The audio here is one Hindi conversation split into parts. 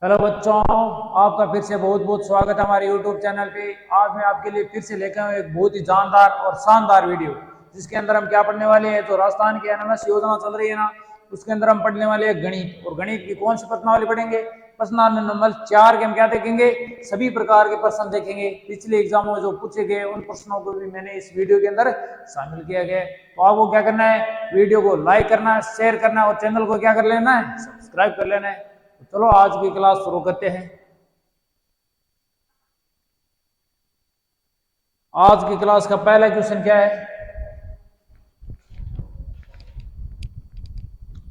हेलो बच्चों, आपका फिर से बहुत बहुत स्वागत है हमारे YouTube चैनल पे। आज मैं आपके लिए फिर से लेकर हूँ एक बहुत ही जानदार और शानदार वीडियो, जिसके अंदर हम क्या पढ़ने वाले हैं। जो राजस्थान की एनएमएस योजना चल रही है ना, उसके अंदर हम पढ़ने वाले हैं गणित। और गणित की कौन सी प्रश्नावली पढ़ेंगे? प्रश्नावली नंबर 4 के हम क्या देखेंगे? सभी प्रकार के प्रश्न देखेंगे। पिछले एग्जामों में जो पूछे गए उन प्रश्नों को भी मैंने इस वीडियो के अंदर शामिल किया गया। तो आपको क्या करना है? वीडियो को लाइक करना है, शेयर करना है और चैनल को क्या कर लेना है? सब्सक्राइब कर लेना है। तो चलो आज की क्लास शुरू करते हैं। आज की क्लास का पहला क्वेश्चन क्या है?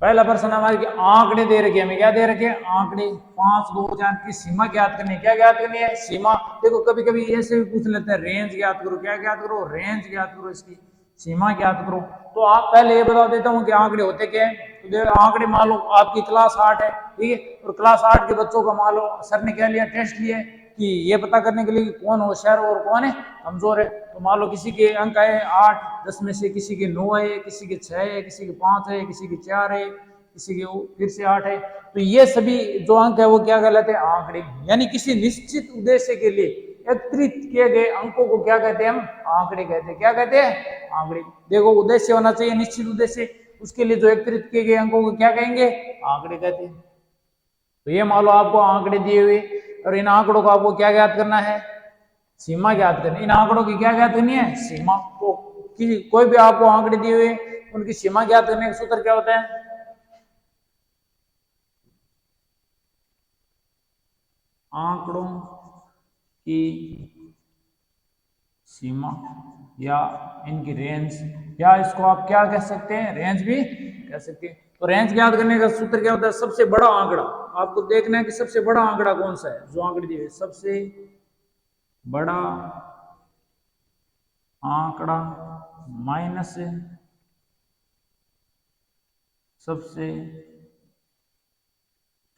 पहला प्रश्न हमारे की आंकड़े दे रखे, हमें क्या दे रखे? आंकड़े 5, 2, 4 की सीमा ज्ञात करनी है। क्या ज्ञात करनी है? सीमा। देखो कभी कभी ऐसे भी पूछ लेते हैं, रेंज ज्ञात करो। क्या ज्ञात करो? रेंज ज्ञात करो, इसकी सीमा ज्ञात करो। तो आप पहले ये बता देता हूँ कि आंकड़े होते क्या है। तो देखो आंकड़े मान लो आपकी क्लास 8 है, ठीक है, और क्लास 8 के बच्चों का मान लो सर ने क्या लिया? टेस्ट लिया कि ये पता करने के लिए कि कौन होशियार और कौन है कमजोर है। तो मान लो किसी के अंक आए 8, 10 में से किसी के 9 है, किसी के 6 है, किसी के 5 है, किसी के 4 है, किसी के फिर से 8 है। तो ये सभी जो अंक है वो क्या कहलाते हैं? आंकड़े। यानी किसी निश्चित उद्देश्य के लिए एकत्रित किए गए अंकों को क्या कहते हैं? हम आंकड़े कहते हैं। क्या कहते हैं? आंकड़े। देखो उद्देश्य होना चाहिए, निश्चित उद्देश्य, उसके लिए जो एकत्रित किए गए अंकों को क्या कहेंगे? आंकड़े कहते हैं। तो ये मान लो आपको आंकड़े दिए हुए और इन आंकड़ों को आपको क्या ज्ञात करना है? सीमा ज्ञात करनी। इन आंकड़ों की क्या ज्ञात करनी है? सीमा। तो कोई भी आपको आंकड़े दिए हुए उनकी सीमा ज्ञात करने का सूत्र क्या होता है? आंकड़ों की सीमा या इनकी रेंज, या इसको आप क्या कह सकते हैं? रेंज भी कह सकते हैं। तो रेंज ज्ञात करने का सूत्र क्या होता है? सबसे बड़ा आंकड़ा। आपको देखना है कि सबसे बड़ा आंकड़ा कौन सा है। जो आंकड़े दिए सबसे बड़ा आंकड़ा माइनस सबसे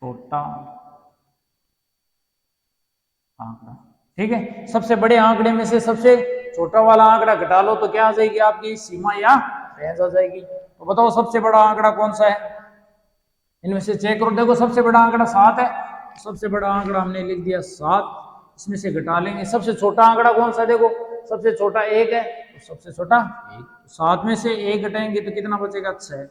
छोटा आंकड़ा। ठीक है, सबसे बड़े आंकड़े में से सबसे छोटा वाला आंकड़ा घटा लो तो क्या आ जाएगी? आपकी सीमा या रेंज आ जाएगी। तो बताओ सबसे बड़ा आंकड़ा कौन सा है? इनमें से चेक करो। देखो सबसे बड़ा आंकड़ा 7 है, सबसे बड़ा आंकड़ा हमने लिख दिया 7। इसमें से घटा लेंगे सबसे छोटा आंकड़ा कौन सा? देखो सबसे छोटा 1 है, तो सबसे छोटा 1। 7 में से 1 घटाएंगे तो कितना बचेगा? 6।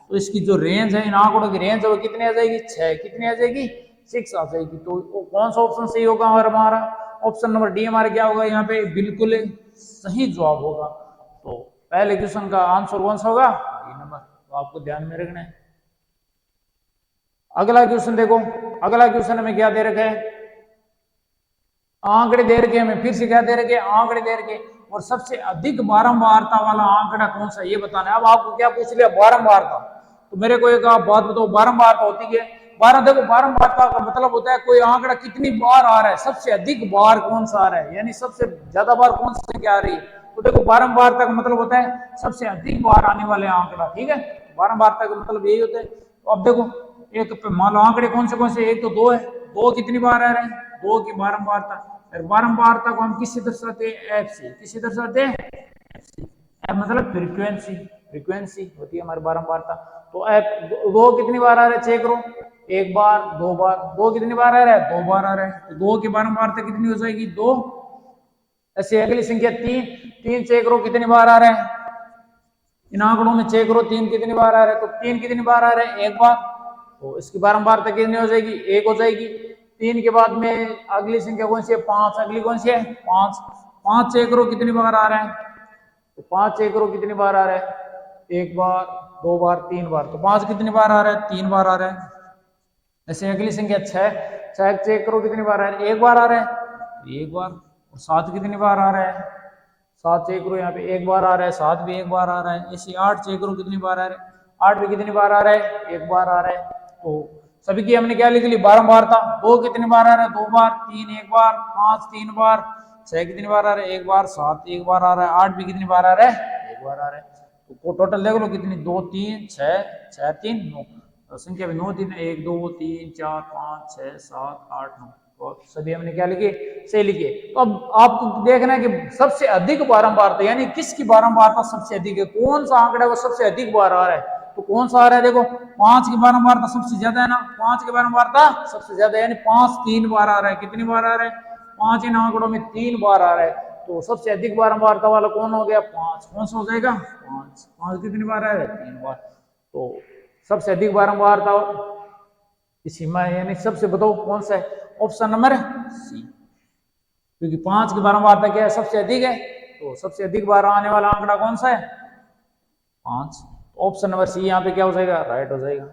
तो इसकी जो रेंज है, इन आंकड़ों की रेंज है वो कितनी आ जाएगी? 6। कितनी आ जाएगी? 6 आ जाएगी। तो कौन सा ऑप्शन सही होगा हमारा? ऑप्शन नंबर डी हमारा क्या होगा? यहाँ पे बिल्कुल सही जवाब होगा। तो पहले क्वेश्चन का आंसर कौन सा होगा? D number. तो आपको ध्यान में रखना है। अगला क्वेश्चन देखो, अगला क्वेश्चन हमें क्या दे रखा है? आंकड़े दे रखे हमें, फिर से क्या दे रखे? आंकड़े दे रखे। और सबसे अधिक बारंबारता वाला आंकड़ा कौन सा, ये बताना है। अब आपको क्या पूछ लिया? बारंबारता। तो मेरे को एक आप बात बताओ, बारंबारता होती है 12। देखो बारंबारता का मतलब होता है कोई आंकड़ा कितनी बार आ रहा है, सबसे अधिक बार कौन सा आ रहा है, यानी सबसे ज्यादा बार कौन सी संख्या आ रही है। तो देखो बारंबारता का मतलब होता है सबसे अधिक बार आने वाले आंकड़ा। ठीक है, बारंबारता का मतलब यही होता है। तो अब देखो एक मान लो आंकड़े कौन से? एक तो 2 है, 2 कितनी बार आ रहे हैं? 2 की बारंबारता। बारंबारता को हम किससे दर्शाते हैं? एफ से। किससे दर्शाते हैं? एफ से। एफ मतलब फ्रीक्वेंसी, फ्रीक्वेंसी होती है हमारी बारंबारता। तो एफ 2 कितनी बार आ रहा है? चेक करो। 1 बार, 2 बार। 2 कितनी बार आ रहा है? 2 बार आ रहा है। तो 2 की बारंबारता कितनी हो जाएगी? 2। ऐसे अगली संख्या 3, 3 चेक करो कितनी बार आ रहा है? इन आंकड़ों में चेक करो 3 कितनी बार आ रहा है। तो 3 कितनी बार आ रहा है? 1 बार। तो इसकी बारंबारता कितनी हो जाएगी? 1 हो जाएगी। 3 के बाद में अगली संख्या कौन सी है? 5। अगली कौन सी है? 5। 5 चेक करो कितनी बार आ रहा है? तो 5 चेक करो कितनी बार आ रहा है? 1 बार, 2 बार, 3 बार। तो 5 कितनी बार आ रहा है? 3 बार आ रहा है। ऐसे अगली संख्या 6, 6 चेक करो कितनी बार आ रहा है? 1 बार आ रहा है, 1 बार। और 7 कितनी बार आ रहा है? 7 चेक करो, यहाँ पे 1 बार आ रहा है, 7 भी 1 बार आ रहा है। ऐसे 8 चेक करो कितनी बार आ रहा है? 8 भी कितनी बार आ रहा है? 1 बार आ रहा है। तो सभी की हमने क्या लिख ली? बारंबारता। 2 कितनी बार आ रहा है? 2 बार। 3 1 बार। 5 3 बार। 6 कितनी बार आ रहा है? 1 बार। 7 1 बार आ रहा है। 8 भी कितनी बार आ रहा है? 1 बार आ रहा है। तो टोटल देख लो कितनी? 2 3 6 6 3 9। संख्या में 9 3 1 2 3 4 5 6 7 8 9। तो सभी हमने क्या लिखे? सही लिखे। तो अब आपको देखना है कि सबसे अधिक बारंबारता यानी किसकी बारंबारता सबसे अधिक है, कौन सा आंकड़ा वो सबसे अधिक बार आ रहा है। तो कौन सा आ रहा है देखो, 5 की बारंबारता सबसे ज्यादा है ना, 5 की बारंबारता सबसे ज्यादा, यानी 5 3 बार आ रहा है। कितनी बार आ रहा है? 5 इन आंकड़ों में 3 बार आ रहा है। तो सबसे अधिक बारंबारता वाला कौन हो गया? 5। कौन सा हो जाएगा? 5। 5 कितनी बार आ रहा है? 3 बार। तो सबसे अधिक बारंबारता सीमा है, यानी सबसे बताओ कौन सा है? ऑप्शन नंबर सी, क्योंकि 5 की बारंबारता क्या है? सबसे अधिक है। तो सबसे अधिक बार आने वाला आंकड़ा कौन सा है? 5। ऑप्शन नंबर सी यहाँ पे क्या हो जाएगा? राइट हो जाएगा।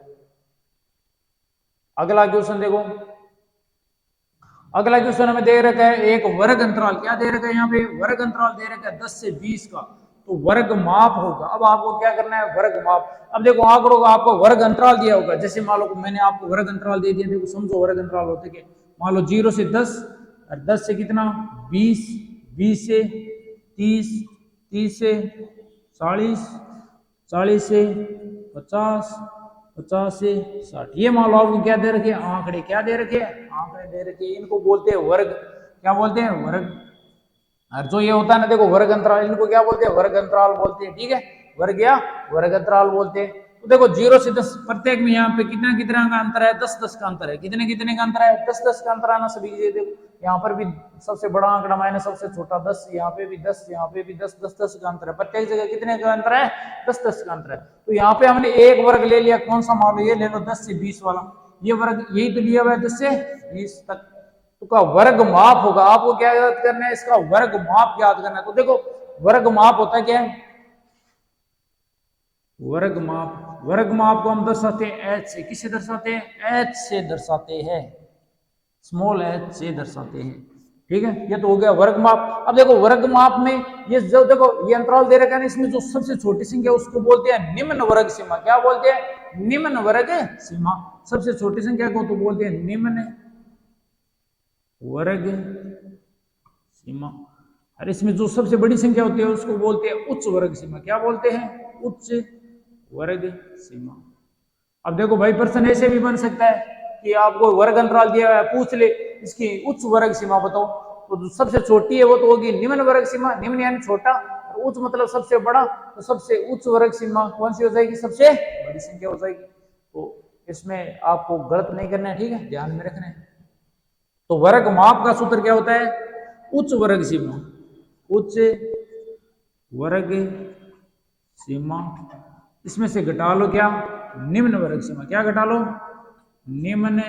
अगला क्वेश्चन देखो, अगला क्वेश्चन हमें दे रखा है एक वर्ग अंतराल। क्या दे रखा है यहाँ पे? वर्ग अंतराल दे रखा है 10 से 20 का। तो वर्ग माप होगा। अब आपको क्या करना है? वर्ग माप। अब देखो आंकड़ों का आपको वर्ग अंतराल दिया होगा, जैसे मान लो मैंने आपको वर्ग अंतराल दे दिया। देखो समझो वर्ग अंतराल होते क्या, मान लो 0 से 10, और 10 से कितना? 20, 20 से 30, 30 से 40, 40 से 50, 50 से 60। ये मान लो आपको क्या दे रखे? आंकड़े। क्या दे रखे? आंकड़े दे रखे। इनको बोलते हैं वर्ग। क्या बोलते हैं? वर्ग। और जो ये होता है ना देखो वर्ग अंतराल, इनको क्या बोलते हैं? वर्ग अंतराल बोलते हैं। ठीक है, वर्ग या वर्ग अंतराल बोलते हैं। तो देखो 0 से 10 प्रत्येक में यहाँ पे कितना कितना का अंतर है? 10 10 का अंतर है। कितने कितने का अंतर है? 10 10 का अंतर है ना सभी। ये देखो यहाँ पर भी सबसे बड़ा आंकड़ा माइनस सबसे छोटा 10, यहाँ पे भी 10, यहाँ पे भी 10, 10 10 का अंतर है। प्रत्येक जगह कितने का अंतर है? 10 10 का अंतर है। तो यहाँ पे हमने एक वर्ग ले लिया, कौन सा? मान लो ये ले लो 10 से 20 वाला। ये वर्ग यही तो लिया हुआ है 10 से 20 तक। तो का वर्ग माप होगा। आपको क्या याद करना है? इसका वर्ग माप याद करना है। तो देखो वर्ग माप होता है क्या है? वर्ग माप। वर्ग माप को हम दर्शाते हैं एच से। किससे दर्शाते हैं? एच से दर्शाते हैं, स्मॉल एच से दर्शाते हैं। ठीक है, ये तो हो गया वर्ग माप। अब देखो वर्ग माप में ये जो देखो ये अंतराल दे रखा है, इसमें जो सबसे छोटी संख्या उसको बोलते हैं निम्न वर्ग सीमा। क्या बोलते हैं? निम्न वर्ग सीमा। सबसे छोटी संख्या को तो बोलते हैं निम्न वर्ग सीमा। और इसमें जो सबसे बड़ी संख्या होती है उसको बोलते हैं उच्च वर्ग सीमा। क्या बोलते हैं? उच्च वर्ग सीमा। अब देखो भाई प्रश्न ऐसे भी बन सकता है कि आपको वर्ग अंतराल दिया है, पूछ ले इसकी उच्च वर्ग सीमा बताओ। तो जो सबसे छोटी है वो तो होगी निम्न वर्ग सीमा। निम्न यानी छोटा, और उच्च मतलब सबसे बड़ा। तो सबसे उच्च वर्ग सीमा कौन सी हो जाएगी? सबसे बड़ी संख्या हो जाएगी। तो इसमें आपको गलत नहीं करना है, ठीक है, ध्यान में रखना है। तो वर्ग माप का सूत्र क्या होता है? उच्च वर्ग सीमा। उच्च वर्ग सीमा। इसमें से घटा लो क्या? निम्न वर्ग सीमा। क्या घटा लो? निम्न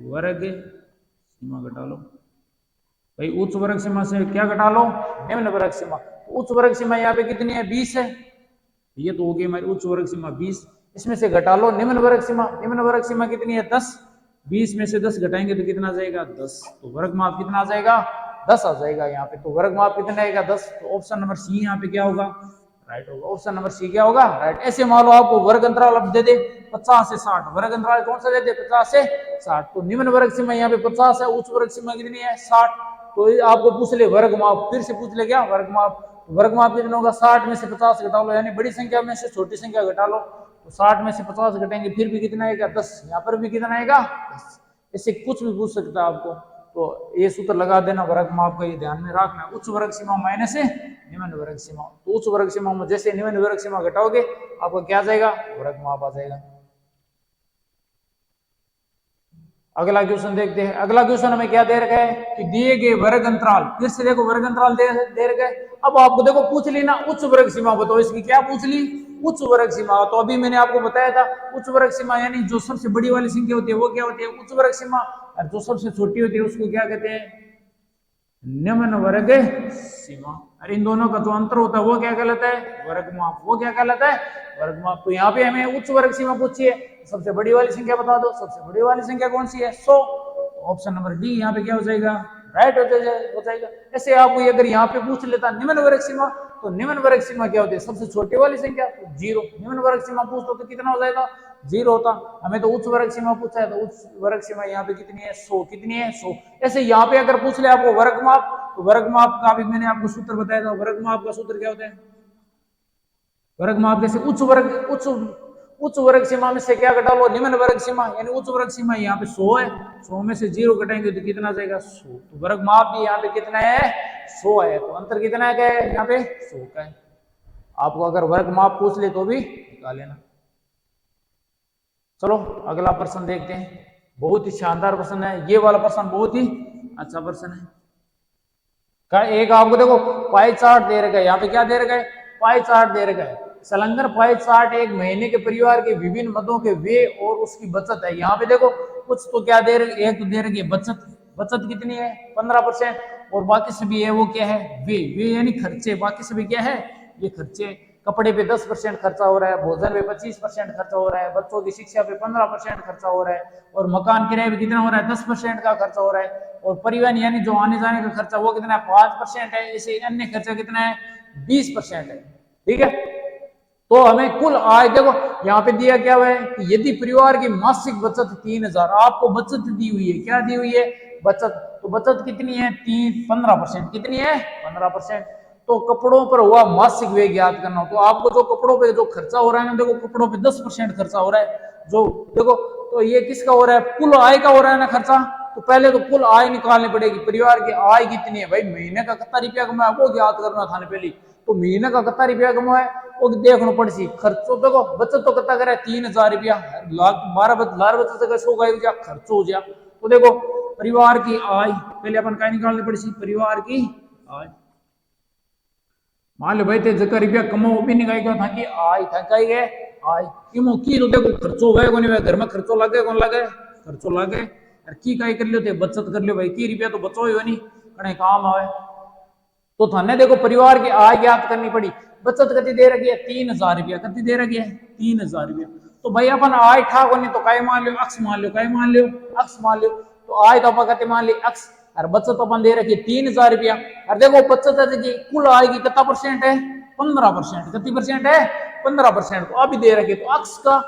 वर्ग सीमा घटा लो। भाई उच्च वर्ग सीमा से क्या घटा लो? निम्न वर्ग सीमा। तो उच्च वर्ग सीमा यहाँ पे कितनी है? 20 है। ये तो हो गई हमारी उच्च वर्ग सीमा 20। इसमें से घटा लो निम्न वर्ग सीमा। निम्न वर्ग सीमा कितनी है? 10। 20 में से 10 घटाएंगे तो कितना आ जाएगा? 10। तो वर्ग माप कितना आ जाएगा? 10 आ जाएगा यहाँ पे। तो वर्ग माप कितना आएगा? 10। तो ऑप्शन नंबर सी यहाँ पे क्या होगा? राइट होगा। ऑप्शन नंबर सी क्या होगा? राइट। ऐसे मान लो आपको वर्ग अंतराल अब दे दे 50 से 60। वर्ग अंतराल कौन सा दे दे? 50 से 60। तो निम्न वर्ग सीमा यहाँ पे 50 है, उच्च वर्ग सीमा कितनी है? 60। तो आपको पूछ ले वर्ग माप, फिर से पूछ ले क्या? वर्ग माप। वर्ग माप कितना होगा? 60 में से 50 घटा लो, यानी बड़ी संख्या में से छोटी संख्या घटा लो। तो 60 में से 50 घटेंगे फिर भी कितना आएगा? 10। यहाँ पर भी कितना आएगा? 10। इससे कुछ भी पूछ सकता है आपको। तो ये सूत्र लगा देना वर्ग माप का, ये ध्यान में रखना। उच्च वर्ग सीमा माइनस है निम्न वर्ग सीमा। तो उच्च वर्ग सीमा में जैसे निम्न वर्ग सीमा घटाओगे आपको क्या आ जाएगा? वर्ग माप आ जाएगा। अगला क्वेश्चन देखते हैं। अगला क्वेश्चन हमें क्या दे रखा है कि दिए गए वर्ग अंतराल। फिर से देखो वर्ग अंतराल दे रखा है। अब आपको देखो पूछ ली ना उच्च वर्ग सीमा बताओ। इसकी क्या पूछ ली? उच्च वर्ग सीमा। तो अभी मैंने आपको बताया था उच्च वर्ग सीमा यानी जो सबसे बड़ी वाली संख्या होती है वो क्या होती है? उच्च वर्ग सीमा। और जो सबसे छोटी होती है उसको क्या कहते हैं? निम्न वर्ग सीमा। और इन दोनों का जो अंतर होता है वो क्या कहलाता है? वर्ग माप। वो क्या कहलाता है? वर्ग माप। तो यहाँ पे हमें उच्च वर्ग सीमा पूछी है, सबसे बड़ी वाली संख्या बता दो। सबसे बड़ी वाली संख्या कौन सी है? 100। ऑप्शन नंबर डी यहाँ पे क्या हो जाएगा? राइट हो जाएगा। ऐसे आपको अगर यहाँ पे पूछ लेता निम्न वर्ग सीमा, तो निम्न वर्ग सीमा क्या होती है? सबसे छोटी वाली संख्या, तो 0। निम्न वर्ग सीमा पूछ तो कितना हो जाएगा? 0 होता। हमें तो उच्च वर्ग सीमा पूछा है, तो उच्च वर्ग सीमा यहाँ पे कितनी है? 100। कितनी है? 100। ऐसे यहाँ पे अगर पूछ ले आपको वर्ग माप, तो वर्ग माप का भी मैंने आपको सूत्र बताया था। वर्ग माप का सूत्र क्या होता है? वर्ग माप जैसे उच्च वर्ग सीमा में से क्या घटा लो? निम्न वर्ग सीमा। यानी उच्च वर्ग सीमा यहाँ पे 100 है, 100 में से 0 घटाएंगे तो कितना जाएगा? 100। तो वर्ग माप भी यहाँ पे कितना है? 100 है। तो अंतर कितना का है यहाँ पे? 100 का है। आपको अगर वर्ग माप पूछ ले तो भी निकाल लेना। चलो अगला प्रश्न देखते हैं। बहुत ही शानदार प्रश्न है ये वाला प्रश्न, बहुत ही अच्छा प्रश्न है। का एक आपको देखो पाई चार्ट दे रखा है, यहाँ पे क्या दे रखा है, पाई चार्ट दे रखा है। संलग्न पाई चार्ट एक महीने के परिवार के विभिन्न मदों के व्यय और उसकी बचत है। यहाँ पे देखो कुछ तो क्या दे रहे, एक तो दे रखी है बचत, बचत कितनी है 15%, और बाकी सभी है वो क्या है वे यानी खर्चे, बाकी सभी क्या है ये खर्चे। कपड़े पे 10% खर्चा हो रहा है, भोजन पे 25% खर्चा हो रहा है, बच्चों की शिक्षा पे 15% खर्चा हो रहा है, और मकान किराए पे कितना हो रहा है 10% का खर्चा हो रहा है, और परिवहन यानी जो आने जाने का खर्चा वो कितना है 5% है। इसे अन्य खर्चा कितना है 20% है। ठीक है, तो हमें कुल आय देखो यहाँ पे दिया क्या हुआ है कि यदि परिवार की मासिक बचत 3000, आपको बचत दी हुई है, क्या दी हुई है बचत, तो बचत कितनी है 15%, कितनी है 15%। तो कपड़ों पर हुआ मासिक व्यय ज्ञात करना, तो आपको जो कपड़ों पे जो खर्चा हो रहा है ना, देखो कपड़ों पे 10% खर्चा हो रहा है, जो देखो तो ये किसका हो रहा है कुल आय का हो रहा है ना खर्चा। तो पहले तो कुल आय निकालनी पड़ेगी, परिवार की आय कितनी है भाई, महीने का कितना रुपया कमाया वो ज्ञात करना था पहले। तो महीने का कितना रुपया कमाया वो देखना पड़ सी। खर्चो देखो बचत तो कितना करे 3000 रुपया, 12 बचत से 100 का खर्च हो गया। तो देखो परिवार की आय पहले अपन क्या निकालनी पड़ी सी, परिवार की आय। मान लो भाई ते जगह रुपया कमाओ भी निकाल गया था कि आय था कही गए आय इमो की तो देखो खर्चो गए कोनी, घर में खर्चो लगे कौन लगे, खर्चो लगे और की कई कर लियो थे बचत कर लियो भाई, की रुपया तो बचो ही नहीं कने काम आवे। तो थाने देखो परिवार की आय ज्ञात करनी पड़ी, बचत कति दे रखी है 3000 रुपया, कति दे रखी है 3000 रुपया। तो भाई अपन आय ठा कोनी तो काय मान लियो अक्स मान लियो, काय मान लियो अक्स मान लियो। तो आय तो अपन कति मान ली अक्स, और बचत अपन दे रखी है 3000 रुपया। और देखो बचत है कुल आय की कितना परसेंट है 15%, कितनी परसेंट है 15%, तो अभी दे रखी है। तो अक्स का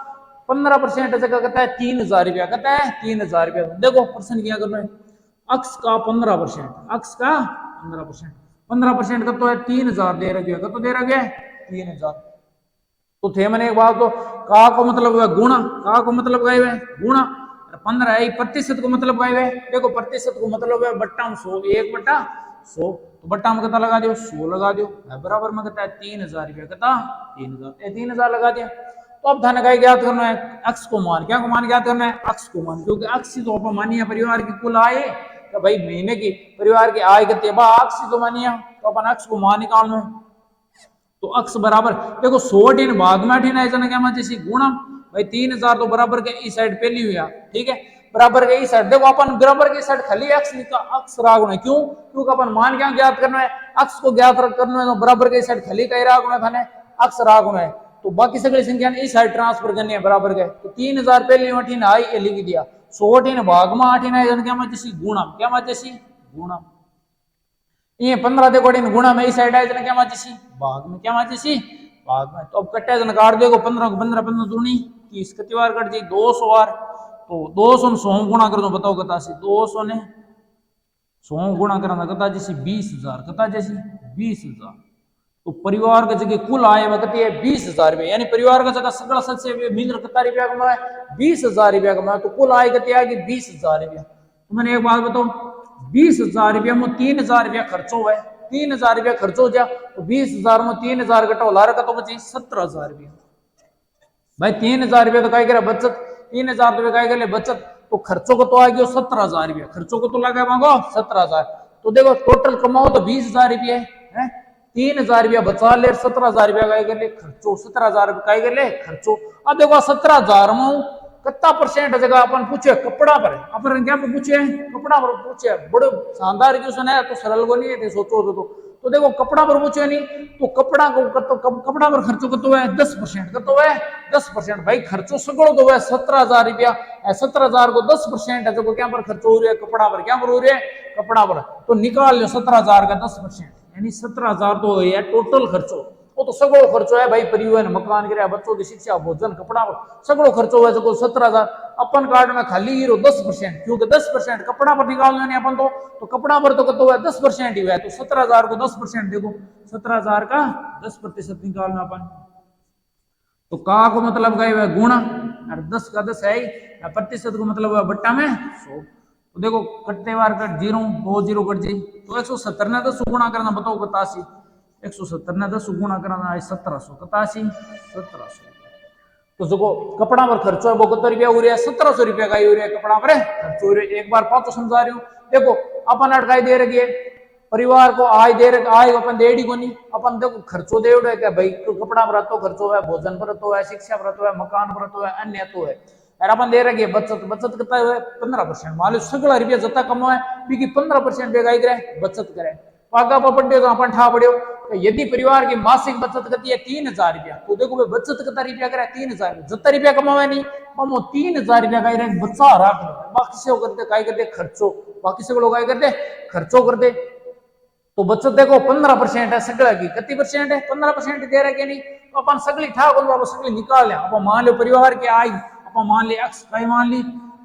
15% जगह कहता है 3000 रुपया, कहता है 3000 रुपया। देखो प्रश्न क्या करना है, अक्स का 15%, अक्स का 15%, 15% का तो है 3000 दे रखे, तो दे रखे 3000। तो थे मैंने एक बात तो का को मतलब है गुणा, का को मतलब गए हुए गुणा, 15 है प्रतिशत को मतलब गए हुए, देखो प्रतिशत को मतलब है बट्टा में 100, 1/100, तो बट्टा में कितना लगा दियो 100 लगा दियो, बराबर में कितना है 3000 रुपया, कितना 3000 लगा दिया। तो अब धन का ज्ञात करना है अक्स को मान, क्या को मान ज्ञात करना है अक्स को मान, क्योंकि अक्स ही तो अपन मानिए परिवार की कुल आय, तो भाई महीने की परिवार की आय कितनी है अक्स ही तो मानिए, तो अपन अक्स को मान निकालना है। तो अक्स बराबर देखो 100 भाग में 18 है क्या जैसी गुणा, भाई 3000 तो बराबर के इस साइड पहली हुई, ठीक है बराबर के इस साइड, देखो अपन बराबर के साइड खाली अक्स लिखा, अक्स राग है क्यों, क्योंकि अपन मान क्या ज्ञात करना है अक्स को ज्ञात करना है, तो बराबर के साइड खाली कई राग होना था अक्स राग है, तो बाकी सगली संख्या ने इस साइड ट्रांसफर करनी है बराबर के। तो 3000 पहली 18 आई ये लिख दिया, 118 भाग में 18 है क्या जैसी गुणा, क्या जैसी गुणा, ये 15 देखो गुणा में इस साइड आए क्या माची भाग में, क्या माची भाग में। तो अब कट्टे जन काट देखो 15 को 15 15 दूनी 30, कितनी बार कट जी 200 बार, तो 200 ने 100 गुणा कर दो, बताओ कता से 200 ने 100 गुणा करना कता जैसी 20000, कता जैसी 20000। तो परिवार का जगह कुल आय वक्त है 20000 रुपये, यानी परिवार का जगह सगला सदस्य मिलकर कितना रुपया कमाए 20000 रुपया कमाए, तो कुल आय कितनी आएगी 20000 रुपया। तो मैंने एक बात बताओ 20000 रुपया में 3000 रुपया खर्च हुआ है, 3000 रुपया खर्च हो जाए तो 20000 में 3000 घटा लार का तो बचे 17000 रुपया। भाई 3000 रुपया तो क्या करे बचत, 3000 रुपया क्या करे बचत, तो खर्चों को तो आ गया 17000 रुपया, खर्चों को तो लगा मांगो 17000। तो देखो टोटल कमाओ तो 20000 रुपया है, 3000 रुपया बचा ले, 17000 रुपया का कर ले खर्चो, 17000 रुपया का कर ले खर्चो। अब देखो 17000 में कितना परसेंट जगह अपन पूछे कपड़ा पर, अपन क्या पूछे कपड़ा पर पूछे, बड़े शानदार क्वेश्चन है, तो सरल को नहीं है सोचो तो देखो कपड़ा पर पूछे नहीं, तो कपड़ा को कपड़ा पर खर्चो कतो है 10%, कतो है 10%। भाई खर्चो सगड़ो तो है 17000 रुपया, 17000 को 10% है जो क्या पर खर्चो हो रहा है कपड़ा पर, क्या पर हो रहा है कपड़ा पर, तो निकाल लो 17000 का 10%, यानी 17000 तो है टोटल खर्चो, वो तो सगड़ो खर्चो है भाई, परिवहन मकान किराया बच्चों की शिक्षा भोजन कपड़ा सगड़ो खर्चो है जो 17000। अपन कार्ड में खाली हीरो 10%, क्योंकि 10% कपड़ा पर निकालना नहीं अपन तो कपड़ा पर तो कतो है 10% ही है, तो 17000 को 10% देखो 17000 का 10% निकालना अपन, तो का को मतलब गए हुए गुणा और 10 का 10 है ही, प्रतिशत को मतलब है बट्टा में 100। तो देखो कटते बार कट 0 2 0 कट जी, तो 170 ने 10 गुणा करना बताओ 81, 170 ने 10 गुणा करना है 1700, 81 1700। तो जो कपड़ा पर खर्चो है वो कितना रुपया हो रहा है, 1700 रुपया का ही हो रहा है कपड़ा पर खर्चो हो रहा है। एक बार बात तो समझा रही हूँ। देखो अपन अटकाई दे रही है परिवार को आय दे रहे आय अपन देड़ी को नहीं, अपन देखो खर्चो दे रहे क्या भाई, तो कपड़ा पर तो खर्चो है, भोजन पर तो है, शिक्षा पर तो है, मकान पर तो है, अन्य तो है। यार अपन दे रहे बचत, बचत कितना है 15%। मान लो सगला रुपया जता कमाए क्योंकि 15% बेगाई करे बचत करे पागा पड़े तो अपन ठा पड़ो। तो यदि परिवार की मासिक बचत करती है 3000 रुपया, तो देखो भाई बचत कितना रुपया करे 3000, जता रुपया कमावे नहीं हम 3000 रुपया का बच्चा रख लो, बाकी से करते काय करते खर्चो, बाकी से लोग काय करते खर्चो करते। तो बचत देखो 15% है सगला की, कितनी परसेंट है 15% दे रहे कि नहीं, तो अपन सगली ठा करो सगली निकाल लें। अब मान लो परिवार की आय अपन मान ली अक्स कई मान ली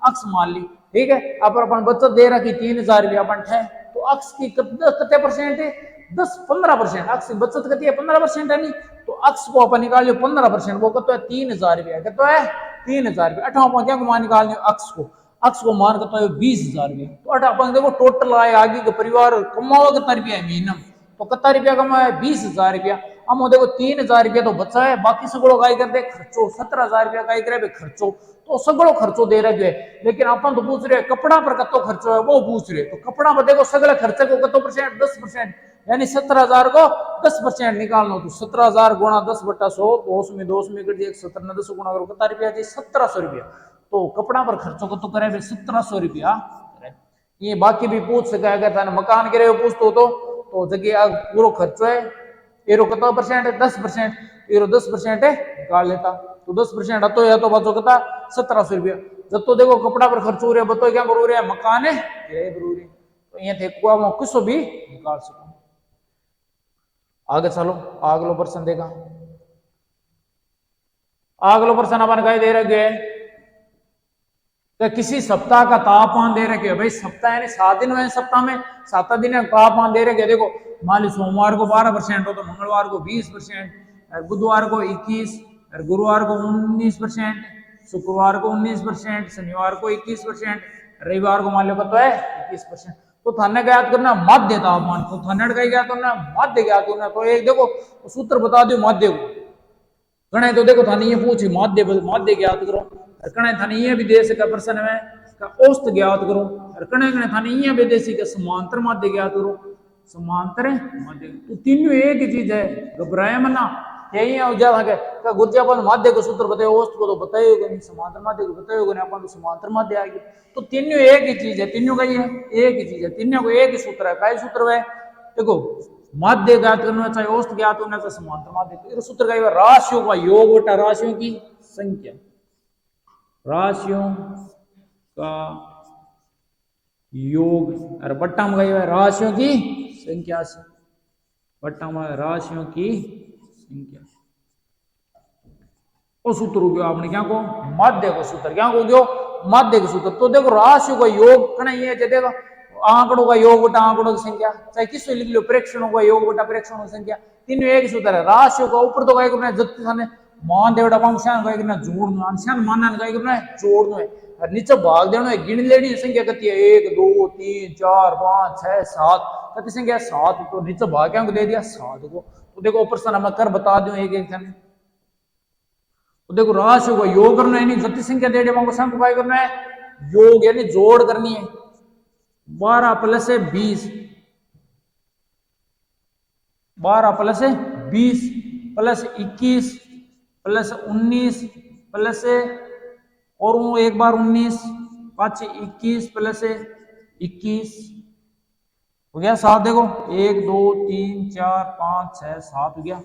अक्स मान ली, ठीक है। अब अपन बचत दे रहा कि 3000 रुपया अपन ठे, तो अक्स की कितने परसेंट है 10-15%, अक्स की बचत कितनी है 15% है नहीं, तो अक्स को अपन निकाल लो 15%, वो कितना है 3000 रुपया, कितना है 3000 रुपया। अठा अपन क्या मान निकाल अक्स को, अक्स को मान करता है 20,000 रुपया। तो अठा अपन देखो टोटल आए आगे के परिवार कमाओ कितना रुपया है महीना, तो कितना रुपया कमाया 20,000 रुपया। हम देखो 3000 रुपया तो बचा है, बाकी सगड़ो काय करते खर्चो 17,000 रुपया काय करे खर्चो, तो सगड़ो खर्चो दे रहे है। लेकिन अपन तो पूछ रहे कपड़ा पर कतो खर्चो है वो पूछ रहे, तो कपड़ा पर देखो सगले खर्चे को कतो परसेंट 10%, यानी 17,000 को 10% निकालना, तो 17,000 गुणा 10/100, तो उसमें 2 में कट दिया 17 10 गुणा करो कितना रुपया 1700 रुपया। तो कपड़ा पर खर्चो कतो करे 1700 रुपया। ये बाकी भी पूछ सका अगर था मकान के पूछ तो जगह पूरा खर्चो है एरो कितना परसेंट है 10%, एरो 10% है निकाल लेता, तो 10% हतो या तो बचो कितना 1700 रुपया। जब तो देखो कपड़ा पर खर्च हो रहा है बतो क्या बरू रहा है मकान है किराए बरू रही, तो ये थे कुआ में किसो भी निकाल सको। आगे चलो अगलो प्रश्न देखा, अगलो प्रश्न अपन कहीं दे रखे है तो किसी सप्ताह का तापमान दे रखे है, भाई सप्ताह यानी 7 दिन हुए सप्ताह में 7 दिन तापमान दे रखे। देखो मान ली सोमवार को 12% हो, तो मंगलवार को 20%, बुधवार को 21, गुरुवार को 19%, शुक्रवार को 19%, शनिवार को 21%, रविवार को मान लो तो है 21%। तो थाने का याद करना माध्य तापमान, तो थाने का याद करना माध्य ज्ञात करना। तो एक देखो सूत्र बता दो माध्य को, गणे तो देखो थाने ये पूछी माध्य माध्य ज्ञात करो, कणे थाने ये भी दे सका प्रश्न में का औसत ज्ञात करो, और कणे कणे थाने ये भी दे सका समांतर माध्य ज्ञात करो, समांतर माध्य। तो तीनों एक ही चीज है, घबराए मना यही है उजाला के का गुरजापन माध्य को सूत्र बताए औसत को तो बताए होगा नहीं, समांतर माध्य को बताए होगा नहीं, अपन तो समांतर माध्य आएगी। तो तीनों एक ही चीज है, तीनों का ये एक ही चीज है, तीनों को एक ही सूत्र है। काय सूत्र है देखो माध्य ज्ञात करना चाहे औसत ज्ञात करना चाहे समांतर माध्य, तो सूत्र का राशियों का योग बटा राशियों की संख्या, राशियों का योग और बट्टा में राशियों की संख्या से, बट्टा में राशियों की संख्या। वो सूत्र हो गया आपने क्या को माध्य का सूत्र, क्या हो गया माध्य का सूत्र। तो देखो राशियों का योग कना ये है, देखो आंकड़ों का योग बटा आंकड़ों की संख्या, चाहे किस लिख लो प्रेक्षणों का योग बटा प्रेक्षणों की संख्या, तीनों एक सूत्र है। राशियों का ऊपर तो कहीं करना जत्ती थाने मान देवड़ा पंक्शन कहीं करना जोड़ना, अंशान मानना कहीं करना है जोड़ना है, और नीचे भाग देना है, गिन लेनी संख्या कितनी है 1 2 3 4 5 6 7, कितनी संख्या 7, तो नीचे भाग क्या दे दिया 7 को। तो देखो ऊपर से मैं कर बता दूं एक एक थाने, तो देखो राशियों का योग करना है, नहीं जत्ती संख्या दे दिया संख्या काय करना है योग यानी जोड़ करनी है। 12 plus 20, 12 plus 20 plus 21 plus 19 plus और वो एक बार 19 5 21 प्लस 21 हो गया 7। देखो 1 2 3 4 5 6 7 हो गया,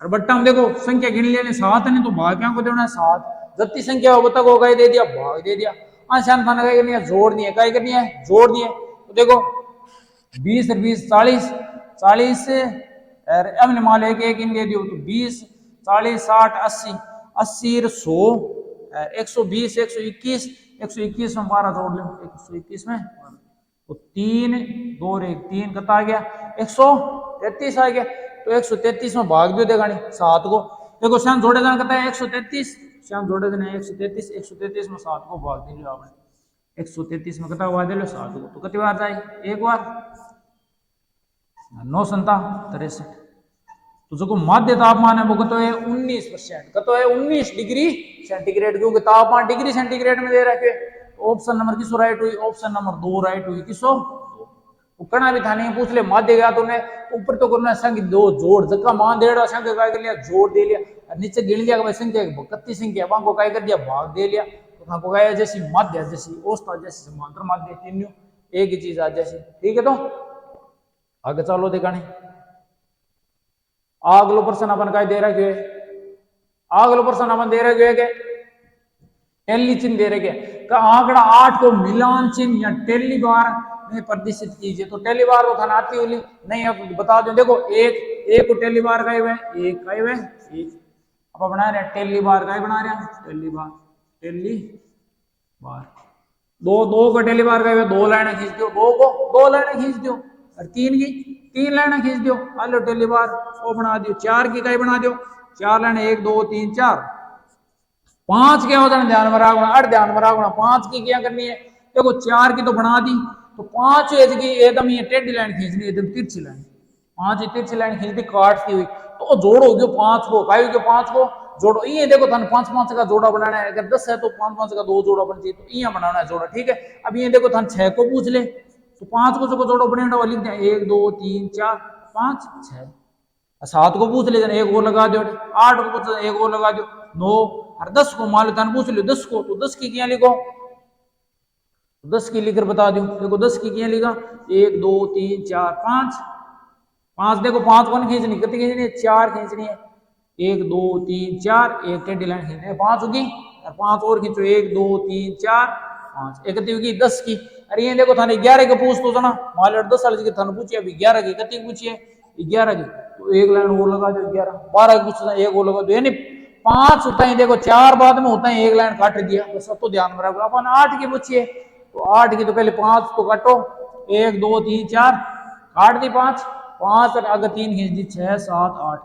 और बट्टा में देखो संख्या गिन लेने 7 नहीं तो भाग क्या को देना है 7, जत्ती संख्या हो बता को कहीं दे दिया भाग दे दिया, आसान खाना कहीं करनी है जोड़नी है, कहीं करनी है जोड़नी है। तो देखो 20 और 20 40 40 और हमने मान लो एक इन दे दियो, तो 20 40 60 80 80 100 120 121 121 में 12 जोड़ लो 121 में, तो 3 2 1 3 कितना आ गया 133 आ गया। तो 133 में भाग दो देगा नहीं 7 को, देखो श्याम जोड़े देना कहता है 133, श्याम जोड़े देना 133 133 में 7 को भाग दे लो आपने, 133 में कितना हुआ दे लो 7 को, तो कितनी बार जाए एक बार 9 7 63, तो जो माध्य तापमान है वो कतो है 19%, कतो है 19 डिग्री सेंटीग्रेड, क्योंकि तापमान डिग्री सेंटीग्रेड में दे रखे। तो ऑप्शन नंबर किसो राइट हुई, ऑप्शन नंबर 2 राइट हुई। किसो तो कणा भी था नहीं पूछ ले माध्य गया तो ने ऊपर तो करना संख्या दो जोड़ जका मान देड़ा संख्या काय कर लिया जोड़ दे लिया, और नीचे गिन लिया कि संख्या कितनी संख्या वहां को काय कर दिया भाग दे लिया। तो वहां को गया जैसी माध्य जैसी औसत जैसी समांतर माध्य तीनों एक ही चीज आ जैसी। ठीक है, तो आगे चलो दिखाने अगलो प्रश्न अपन काय दे रखे है, अगलो प्रश्न अपन दे रखे है टेली चिन्ह दे रखे का आंकड़ा 8 को मिलान चिन्ह या टेली बार में प्रदर्शित कीजिए। तो टेली बार वो थाना आती हुई नहीं, अब बता दो। देखो एक को टेली बार का एक का एक अब बना रहे हैं टेली बार का बना रहे हैं टेली बार दो को टेली बार का दो लाइनें खींच दो, दो को दो लाइनें खींच दो, और तीन की तीन लाइनें खींच दो। हेलो टेली बार वो बना दियो, चार की कई बना दो, चार लाइनें 1 2 3 4। 5 क्या होता है ध्यान में रखना, 8 ध्यान में रखना। 5 की क्या करनी है, देखो 4 की तो बना दी, तो 5 एज की एकदम ये टेढ़ी लाइन खींचनी, एकदम तिरछी लाइन। 5 तिरछी लाइन खींच दी काटती हुई, तो जोड़ो जो 5 को काई के 5 को जोड़ो। ये देखो थाने 5 का जोड़ा बनाना है, अगर 10 है तो 5 का 2 जोड़ा बन चाहिए, तो ये बनाना है जोड़ा। ठीक है, अब ये देखो थाने 6 को पूछ ले, तो 5 को जो जोड़ो बने लिख दे 1 2 3 4 5 6। 7 को पूछ ले एक और लगा दो, 8 को पूछ एक और लगा दो 9, और 10 को मान लो पूछ लो 10 को, तो 10 की क्या लिखो, 10 की लिखकर बता दो। देखो 10 की क्या लिखा 1 2 3 4 5। 5 देखो 5 को नहीं खींचनी, कितनी खींचनी है 4 खींचनी है, 1 2 3 4 एक टेढ़ी लाइन खींचनी है 5 होगी, और 5 और खींचो 1 2 3 4 5 एक कितनी होगी 10 की। अरे ये देखो थाने 11 के पूछ तो ना, मान लो 10 वाले की थाने पूछिए, अभी 11 की कितनी पूछिए 11 की, तो एक लाइन और लगा दो 11। 12 की पूछना एक और लगा दो, यानी 5 होता है, देखो 4 बाद में होता है एक लाइन काट दिया, बस सब तो ध्यान में रखो। अपन 8 की पूछिए, तो 8 की तो पहले 5 तो काटो 1 2 3 4 काट दी 5 और अगर 3 खींच दी 6 7 8।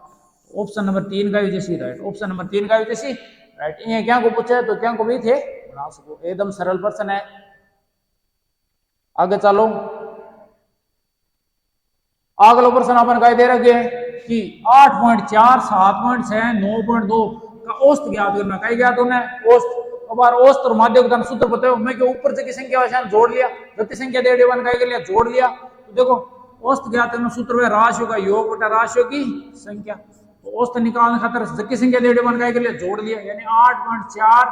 ऑप्शन नंबर 3 का जैसी राइट, ऑप्शन नंबर 3 का जैसी राइट। ये क्या को पूछा है तो क्या को भी थे बना सको, एकदम सरल प्रश्न है। आगे चलो अगला प्रश्न अपन का दे रखे कि 8.4 7.6 9.2 का औसत ज्ञात करना। कई ज्ञात होना है औसत, बार औसत और माध्य का सूत्र बताओ। मैं क्यों ऊपर से की संख्या जोड़ लिया, गति संख्या दे वन का लिया जोड़ लिया, तो देखो औसत ज्ञात करना सूत्र है राशियों का योग बटा राशियों की संख्या। तो औसत निकालने खातर जबकि संख्या दे वन का लिया जोड़ लिया, यानी 8.4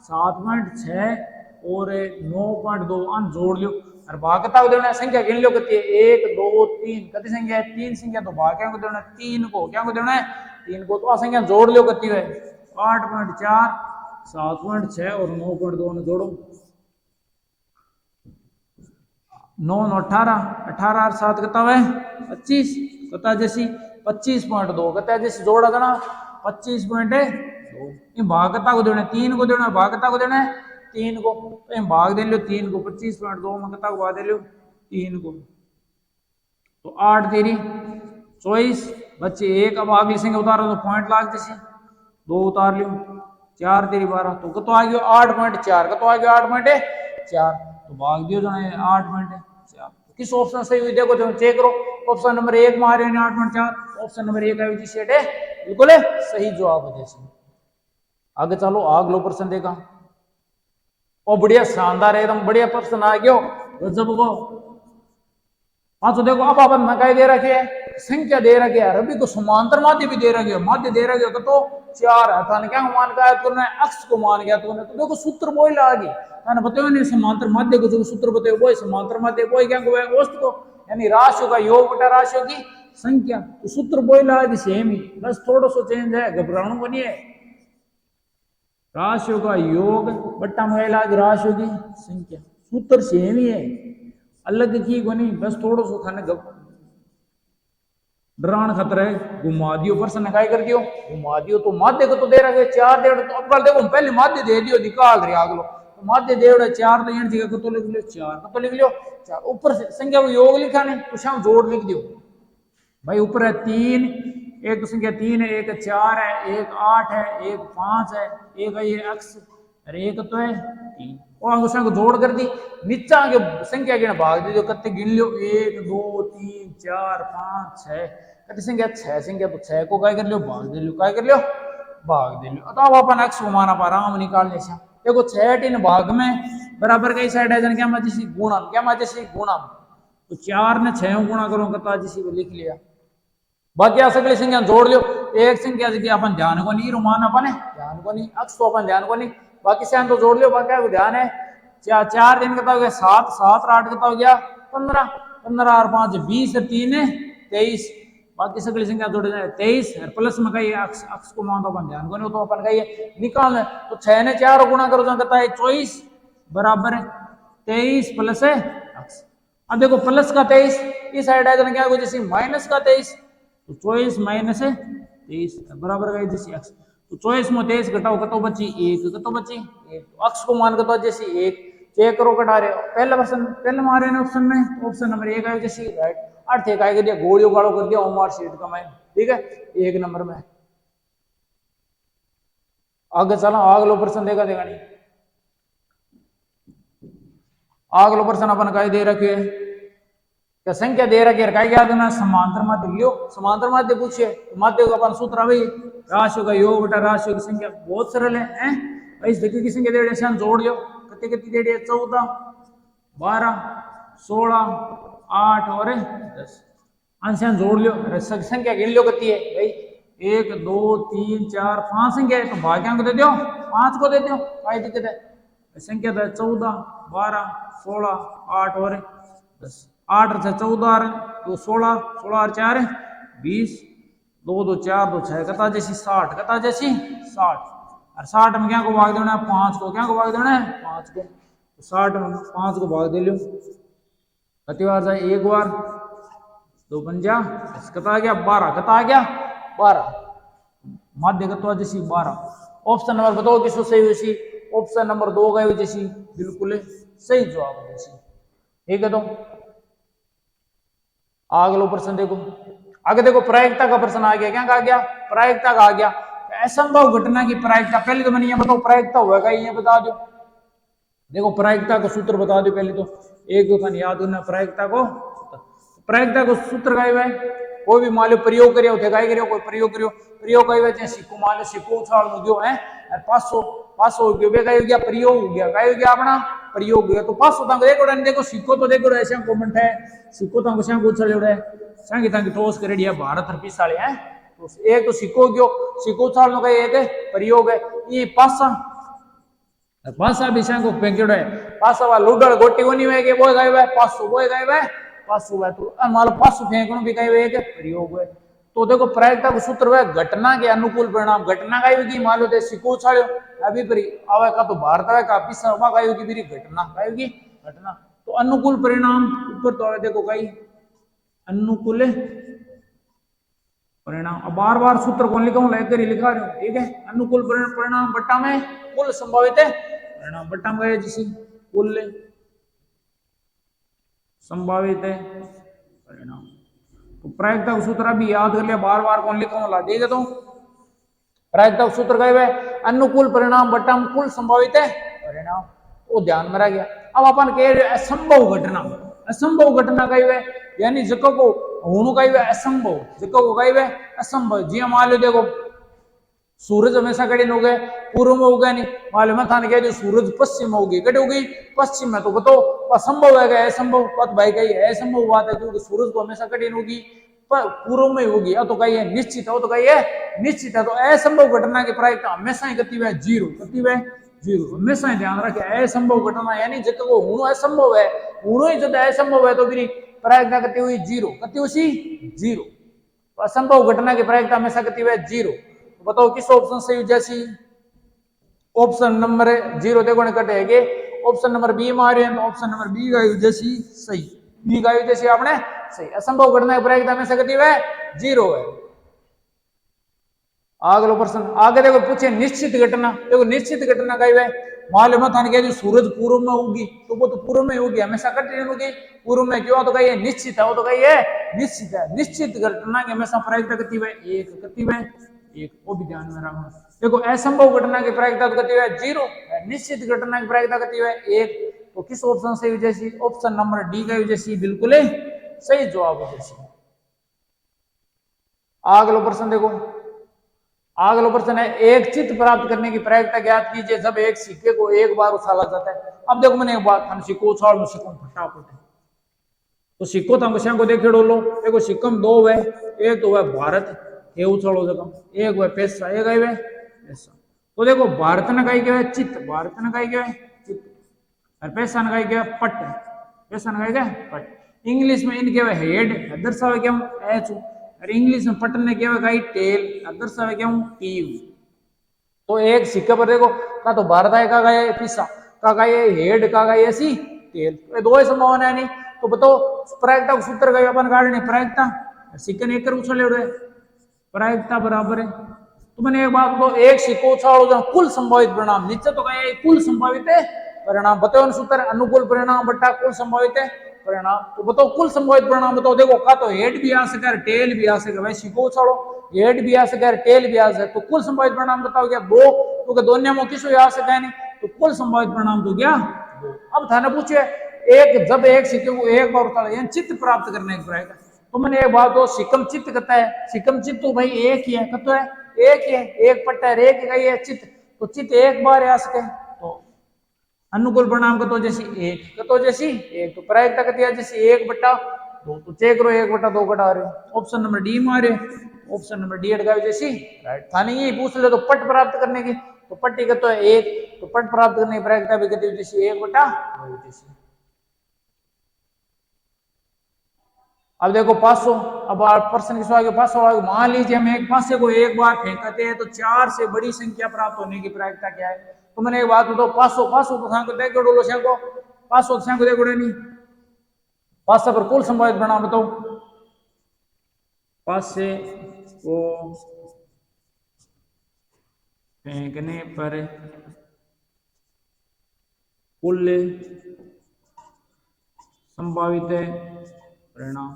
7.6 और 9.2 अन जोड़ लियो, और भाग कितना को देना है संख्या गिन लो कितनी है 1 2 3 कितनी संख्या है 3 संख्या, तो भाग क्या को देना है 3 को, क्या को देना है 3 को। तो संख्या जोड़ लो कितनी है 8.4 7.6 और 9.2 ने जोड़ो, 9 9 18 18 और 7 कितना है 25 कितना जैसी 25.2 कितना जैसी जोड़ा देना 25.2। इन भाग कितना को देना है 3 को देना है, भाग कितना को देना है 3 को, तो इन भाग दे लो 3 को 25.2 में कितना को भाग दे लो 3 को, तो 8 तेरी 24 बच्चे 1। अब आगे संख्या उतारो तो पॉइंट लाग जैसे 2 उतार लियो, 4 तेरी 12, तो कतो आ गयो 8.4, कतो आ गयो 8.4, तो भाग दियो जो है 8.4। किस ऑप्शन सही हुई देखो तो चेक करो, ऑप्शन नंबर 1 में आ रहे हैं 8.4, ऑप्शन नंबर 1 है जी सेट है बिल्कुल है सही जवाब हो जैसे। आगे चलो अगला प्रश्न देखा, और बढ़िया शानदार एकदम बढ़िया प्रश्न आ गयो गजब को। हाँ तो देखो अब अपन नकाई दे रखे है, संख्या दे रखे है, रवि को समांतर माध्य भी दे रखे है, माध्य दे रखे हो तो 4 है, थाने क्या मान का तूने अक्ष को मान गया तूने, तो देखो सूत्र वो ही आगे थाने बताओ नहीं समांतर माध्य को जो सूत्र बताओ वो समांतर माध्य वो क्या को औसत को, यानी राशियों का योग बटा राशियों की संख्या, तो सूत्र वो ही आगे सेम ही, बस थोड़ा सा चेंज है, घबराना बनी है। राशियों का योग बट्टा महिला राशियों की संख्या, सूत्र सेम ही है, अलग की को नहीं, बस थोड़ा सा खाने डरान खतरा है। घुमा दियो प्रश्न काय कर दियो घुमा दियो, तो माध्य को तो दे रखे 4 दे, तो अब देखो पहले माध्य दे दियो निकाल रहे आगलो, तो माध्य दे 4 तो यहाँ जगह तो लिख लियो 4, तो लिख लियो 4, ऊपर से संख्या को योग लिखा नहीं तो शाम जोड़ लिख दियो भाई, ऊपर है 3 एक तो संख्या 3 है, एक 4 है, एक 8 है, एक 5 है, एक है ये अक्ष, अरे एक तो है 3। और अंगूठे को जोड़ कर दी, नीचा के संख्या गिन भाग दी, जो कत्ते गिन लियो 1 2 3 4 5 6, कत्ते संख्या 6 संख्या, तो 6 को काय कर लियो भाग दे लियो, काय कर लियो भाग दे लियो। तो अब अपन x को माना पा आराम निकाल ले। देखो 6 3 भाग में बराबर कई साइड है क्या मत जैसी गुणा, क्या मत जैसी गुणा, तो 4 ने 6 गुणा करो कता जैसी लिख लिया। बाकी आ सगली संख्या जोड़ लियो, एक संख्या जगह अपन ध्यान को नहीं, रुमान अपन ध्यान को नहीं, अक्ष तो अपन ध्यान को नहीं, बाकी से तो जोड़ लियो, बाकी ध्यान है। 4 दिन कता हो गया 7, 7 और 8 कता हो गया 15, 15 और 5 20 और 3 23, बाकी सगली संख्या जोड़ जाए 23 और प्लस में कही अक्ष, अक्ष को मान तो अपन ध्यान को नहीं, तो अपन कही निकाल, तो 6 ने 4 गुणा करो जो कहता है 24 बराबर है 23 प्लस है अक्ष। अब देखो प्लस का 23 इस साइड है क्या हो जैसे माइनस का 23, तो 24 माइनस है 23 बराबर का जैसे अक्ष, तो 24 में 23 घटाओ कतो बची 1, कतो बची 1, तो अक्ष को मान कतो जैसे 1, चेक करो कटा रहे हो पहला ऑप्शन, पहले मारे ने ऑप्शन में, तो ऑप्शन नंबर 1 आयो जैसे राइट, अर्थ एक आएगा दिया गोलियों गाड़ो कर दिया होमवर्क शीट का मैं, ठीक है 1 नंबर में। आगे चलो अगलो प्रश्न देखा देगा नहीं, अगलो प्रश्न अपन काय दे रखे क्या संख्या दे रखी है, काय क्या देना समांतर माध्य लियो, समांतर माध्य पूछिए तो माध्य का अपन सूत्र भाई राशियों का योग बटा राशियों की संख्या, बहुत सरल है भाई। इस देखिए की संख्या दे रही है जोड़ लियो, कितनी कितनी दे रही है 14 12 16 8 और 10, अंशान जोड़ लियो, संख्या गिन लियो कितनी है भाई 1 2 3 4 5 संख्या है, तो भाग्यांक को दे दो 5 को दे दो, काय दिक्कत है, संख्या तो 14 12 16 8 और 10, 8 से 14 तो 16 16 और 4 20, 2 2 4 2 6 कता जैसी 60, कता जैसी 60, और 60 में क्या को भाग देना है 5 को, क्या को भाग देना है 5 को, तो 60 में 5 को भाग दे लियो, कती बार जाए 1 बार 2 पंजा कता आ गया 12, कता आ गया 12, माध्य कत्वा जैसी 12। ऑप्शन नंबर बताओ किसको सही हुई सी, ऑप्शन नंबर 2 गए जैसी बिल्कुल सही जवाब जैसी, ठीक है। तो अगला प्रश्न देखो, आगे देखो प्रायिकता का प्रश्न आ गया, क्या कहा गया प्रायिकता का आ गया, असंभव घटना की प्रायिकता, पहले तो मैंने ये बताओ प्रायिकता होगा ये बता दो, देखो प्रायिकता का सूत्र बता दो पहले तो, एक दो खान याद होना प्रायिकता को, प्रायिकता को सूत्र का है कोई भी मान लो प्रयोग करियो थे काय करियो कोई प्रयोग करियो, प्रयोग कई वजह सिक्को मान लो सिक्को उछाल हो गयो है 500 500 हो गयो, काय हो गया प्रयोग हो गया, काय हो गया अपना प्रयोग हो गया, तो 500 तक देखो देखो सिक्को तो देखो ऐसा कमेंट है सिक्को तक से उछल जोड़े संगी तक टॉस करेडी है भारत और 20 साले हैं, तो एक तो सिक्को गयो, सिक्को उछाल नो का एक प्रयोग है, ये 500 500 भी संग को फेंकड़ो है 500 वाला लूडर गोटी होनी है के वो गायब है 500 वो गायब है 500 है, तो मान लो 500 फेंकनो भी कई एक प्रयोग है, तो देखो प्रायिकता का सूत्र है घटना के अनुकूल परिणाम, घटना का होगी मान लो सिक्को उछाड़ो अभी परी आवे का तो भारत आवे का पिछा का होगी मेरी घटना का होगी घटना, तो अनुकूल परिणाम ऊपर तो आवे देखो कई अनुकूल परिणाम, अब बार बार सूत्र कौन लिखा हूं लेकर ही लिखा रहा हूं, ठीक है। अनुकूल परिणाम बट्टा में कुल संभावित परिणाम, बट्टा में गए जिसी कुल संभावित है परिणाम, तो प्रायिकता का सूत्र अभी याद कर लिया, बार बार कौन लिखा हूं ठीक है। तो प्रायिकता का सूत्र कहे हुए अनुकूल परिणाम बट्टा में कुल संभावित है परिणाम, वो ध्यान में रह गया। अब अपन कह रहे असंभव घटना, असंभव घटना कही हुए यानी जको को होनो कही हुए असंभव, जको को कही हुए असंभव, जी मान लो देखो सूरज हमेशा कड़ी हो गए पूर्व में होगा नहीं, मालूम था कह जो सूरज पश्चिम में होगी कड़ी होगी पश्चिम में, तो बताओ असंभव है क्या असंभव बात भाई कही है असंभव बात है, क्योंकि सूरज तो हमेशा कड़ी होगी पूर्व में होगी, तो कही है निश्चित है, तो कही है निश्चित है, तो असंभव घटना की प्रायिकता हमेशा ही गति है जीरो, गति है जीरो, हमेशा ही ध्यान रखे असंभव घटना यानी जिसको होनो असंभव है होनो ही जब असंभव है तो फिर प्रायिकता गति हुई जीरो, गति उसी जीरो, तो असंभव घटना की प्रायिकता हमेशा गति है जीरो, बताओ किस ऑप्शन सही जैसी, ऑप्शन नंबर 0 देखो ने कटेगे, ऑप्शन नंबर बी मारे हैं, ऑप्शन नंबर बी का जैसी सही, बी का जैसी आपने सही, असंभव घटना की प्रायिकता में सकती है 0 है। अगला प्रश्न आगे देखो पूछे निश्चित घटना, देखो निश्चित घटना का है मालूम था कि जो सूरज पूर्व में होगी तो वो तो पूर्व में होगी हमेशा कठिन होगी पूर्व में, क्यों तो कही है निश्चित है, वो तो कही है निश्चित है, निश्चित घटना की हमेशा प्रायिकता कितनी है 1, कितनी है 1, वो भी ध्यान में रखना। देखो असंभव घटना की प्रायिकता गति है 0, निश्चित घटना की प्रायिकता गति है 1। तो किस ऑप्शन से वजह से? ऑप्शन नंबर डी का वजह से बिल्कुल सही जवाब वजह से। अगला प्रश्न देखो, अगला प्रश्न है एक चित्त प्राप्त करने की प्रायिकता ज्ञात कीजिए जब एक सिक्के को एक बार उछाला जाता है। अब देखो मैंने एक बात, हम सिक्को उछाल में सिक्को फटाफट है तो सिक्को तो को देखे डोलो। देखो सिक्कम दो है, एक तो है भारत ये उछालो जगह, एक वह पैसा, एक है पैसा। तो देखो भारत ने कही क्या है चित्त, भारत ने कही क्या है चित्त, और पैसा ने कही क्या है पट, पैसा ने कही क्या पट। इंग्लिश में इनके वह हेड दर्शावे क्या एच, और इंग्लिश में पट ने क्या कही टेल दर्शावे क्या टीव। तो एक सिक्के पर देखो का तो भारत है का गया पैसा का गया हेड का गया सी टेल, दो ही संभावना है नहीं। तो बताओ प्रायिकता को सूत्र गए अपन काटने, प्रायिकता सिक्के ने एक उछाले हुए प्रायिकता बराबर है। तो मैंने एक बात तो एक सिक्को उछालो जहाँ कुल संभावित परिणाम, नीचे तो गया कुल संभावित परिणाम बताओ सूत्र, अनुकूल परिणाम बट्टा कुल संभावित परिणाम। तो बताओ कुल संभावित परिणाम बताओ। देखो का तो हेड भी आ सके टेल भी आ सके, भाई सिक्को उछालो हेड भी आ सके टेल भी आ सके। तो कुल संभावित परिणाम बताओ क्या दो, क्योंकि दोनों में किसी आ सके नहीं, तो कुल संभावित परिणाम तो क्या दो। अब थाने पूछे एक जब एक सिक्के को एक बार उतारा यानी चित्त प्राप्त करने की प्रायिकता। तो मैंने एक बात तो सिक्कम चित्त कहता है, सिक्कम चित्त तो भाई एक ही है, कतो है एक ही है, एक पट्टा है एक ही है चित्त, तो चित्त एक बार आ सके। तो अनुकूल परिणाम कतो जैसी एक, कतो जैसी एक, तो प्रायिकता कहती है जैसे 1/2। तो चेक करो 1/2 कटा रहे, ऑप्शन नंबर डी मारे, ऑप्शन नंबर डी अटकावे जैसी राइट। थाने ये पूछ ले तो पट प्राप्त करने की, तो पट्टी कतो है 1, तो पट प्राप्त करने की प्रायिकता भी कहती है जैसी 1/2 जैसी। अब देखो 500, अब प्रश्न किस आगे 500 मान लीजिए हम एक पासे को एक बार फेंकते हैं तो 4 से बड़ी संख्या प्राप्त होने की प्रायिकता क्या है। तो मैंने एक बात बताओ 500 तो सांको देखो डोलो सांको 500 सांको देखो नहीं 500 पर कुल संभावित परिणाम बताओ। 500 को फेंकने पर कुल संभावित परिणाम।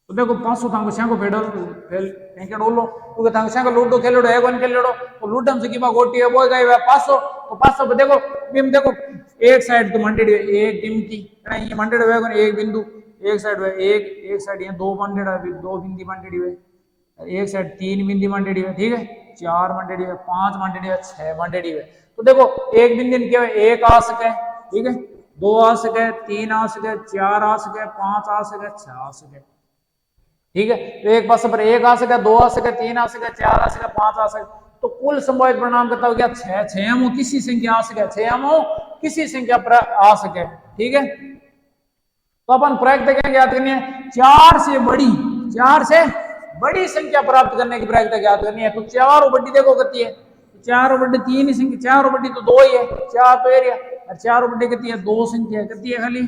तो देखो 500 थांको सांको फेंके डोलो, क्योंकि थांको सांको लूडो खेलोड़ो है कौन खेलोड़ो, तो लूडम से कीमा गोटी है वो गए 500। तो 500 पे देखो बीम देखो एक साइड तो मंडेड है एक टिमकी ये मंडेड है कौन एक बिंदु, एक साइड है एक साइड ये दो मंडेड है दो बिंदी मंडेड है, एक साइड 3 बिंदी मंडेड है, ठीक है 4 मंडेड है 5 मंडेड है 6 मंडेड है। तो देखो एक बिंदी क्या है एक आ सके, ठीक है 2 आ सके 3 आ सके 4 आ सके 5 आ सके 6 आ सके, ठीक है। तो एक पास पर 1 आ सके 2 आ सके 3 आ सके 4 आ सके 5 आ सके। तो कुल संभावित परिणाम कितना हो गया 6, 6 में किसी संख्या आ सके 6 में किसी संख्या पर आ सके, ठीक है। तो अपन प्रायिकता क्या ज्ञात करनी है 4 से बड़ी संख्या प्राप्त करने की प्रायिकता ज्ञात करनी है। तो 4 बड़ी देखो कितनी है 4 बड़ी 3 ही संख्या, 4 बड़ी तो 2 ही है 4 तो एरिया, और 4 बड़ी कितनी है 2 संख्या कितनी है खाली